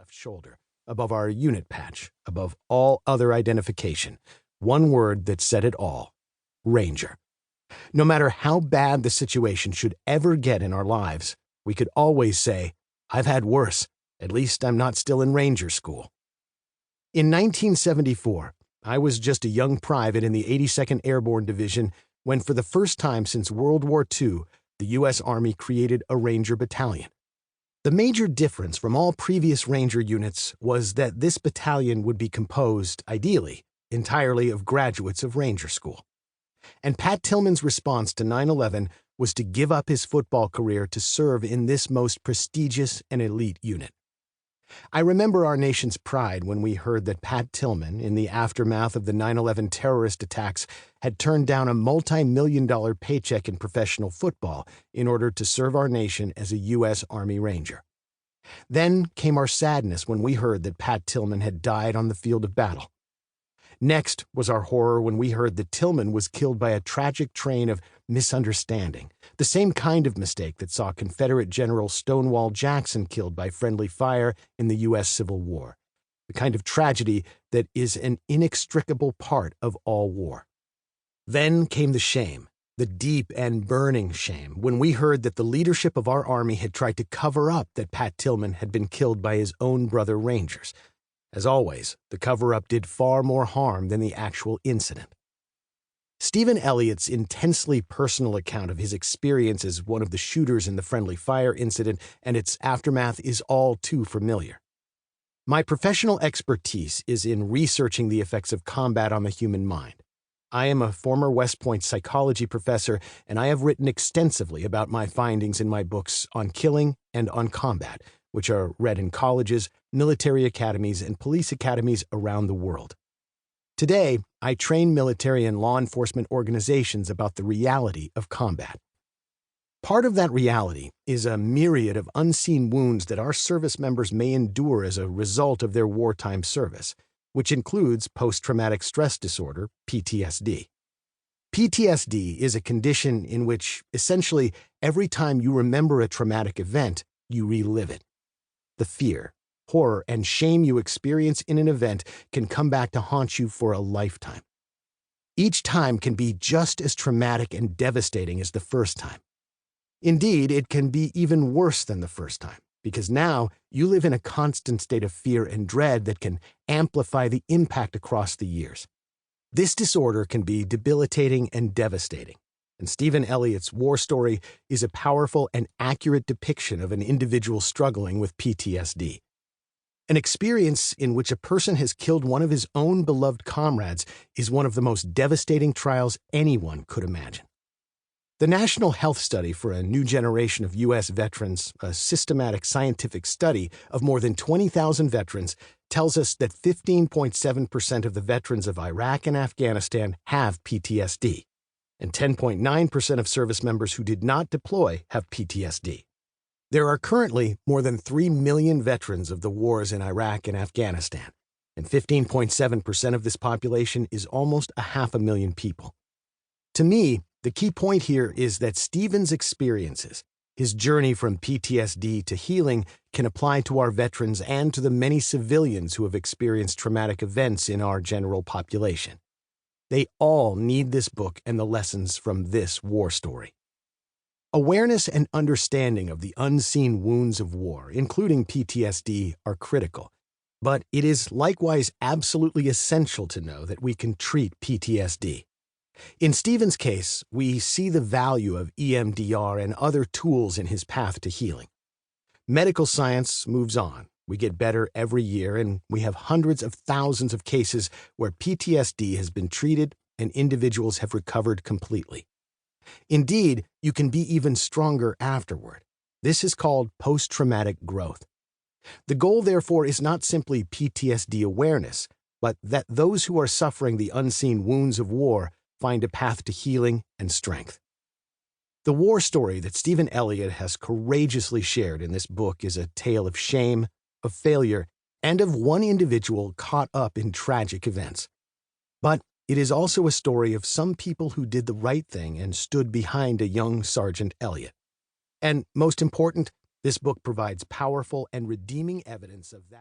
left shoulder, above our unit patch, above all other identification. One word that said it all: Ranger. No matter how bad the situation should ever get in our lives, we could always say, "I've had worse. At least I'm not still in Ranger School." In 1974, I was just a young private in the 82nd Airborne Division when, for the first time since World War II, the U.S. Army created a Ranger Battalion. The major difference from all previous Ranger units was that this battalion would be composed, ideally, entirely of graduates of Ranger School. And Pat Tillman's response to 9/11 was to give up his football career to serve in this most prestigious and elite unit. I remember our nation's pride when we heard that Pat Tillman, in the aftermath of the 9/11 terrorist attacks, had turned down a multi-million-dollar paycheck in professional football in order to serve our nation as a U.S. Army Ranger. Then came our sadness when we heard that Pat Tillman had died on the field of battle. Next was our horror when we heard that Tillman was killed by a tragic train of misunderstanding, the same kind of mistake that saw Confederate General Stonewall Jackson killed by friendly fire in the U.S. Civil War, the kind of tragedy that is an inextricable part of all war. Then came the shame, the deep and burning shame, when we heard that the leadership of our Army had tried to cover up that Pat Tillman had been killed by his own brother Rangers. As always, the cover-up did far more harm than the actual incident. Stephen Elliott's intensely personal account of his experience as one of the shooters in the friendly fire incident and its aftermath is all too familiar. My professional expertise is in researching the effects of combat on the human mind. I am a former West Point psychology professor, and I have written extensively about my findings in my books on killing and on combat, which are read in colleges, military academies, and police academies around the world. Today, I train military and law enforcement organizations about the reality of combat. Part of that reality is a myriad of unseen wounds that our service members may endure as a result of their wartime service, which includes post-traumatic stress disorder, PTSD. PTSD is a condition in which, essentially, every time you remember a traumatic event, you relive it. The fear, horror, and shame you experience in an event can come back to haunt you for a lifetime. Each time can be just as traumatic and devastating as the first time. Indeed, it can be even worse than the first time, because now you live in a constant state of fear and dread that can amplify the impact across the years. This disorder can be debilitating and devastating. And Stephen Elliott's war story is a powerful and accurate depiction of an individual struggling with PTSD. An experience in which a person has killed one of his own beloved comrades is one of the most devastating trials anyone could imagine. The National Health Study for a New Generation of U.S. Veterans, a systematic scientific study of more than 20,000 veterans, tells us that 15.7% of the veterans of Iraq and Afghanistan have PTSD. And 10.9% of service members who did not deploy have PTSD. There are currently more than 3 million veterans of the wars in Iraq and Afghanistan, and 15.7% of this population is almost 500,000 people. To me, the key point here is that Stephen's experiences, his journey from PTSD to healing, can apply to our veterans and to the many civilians who have experienced traumatic events in our general population. They all need this book and the lessons from this war story. Awareness and understanding of the unseen wounds of war, including PTSD, are critical. But it is likewise absolutely essential to know that we can treat PTSD. In Stephen's case, we see the value of EMDR and other tools in his path to healing. Medical science moves on. We get better every year, and we have hundreds of thousands of cases where PTSD has been treated and individuals have recovered completely. Indeed, you can be even stronger afterward. This is called post-traumatic growth. The goal, therefore, is not simply PTSD awareness, but that those who are suffering the unseen wounds of war find a path to healing and strength. The war story that Stephen Elliott has courageously shared in this book is a tale of shame, of failure, and of one individual caught up in tragic events. But it is also a story of some people who did the right thing and stood behind a young Sergeant Elliott. And most important, this book provides powerful and redeeming evidence of that.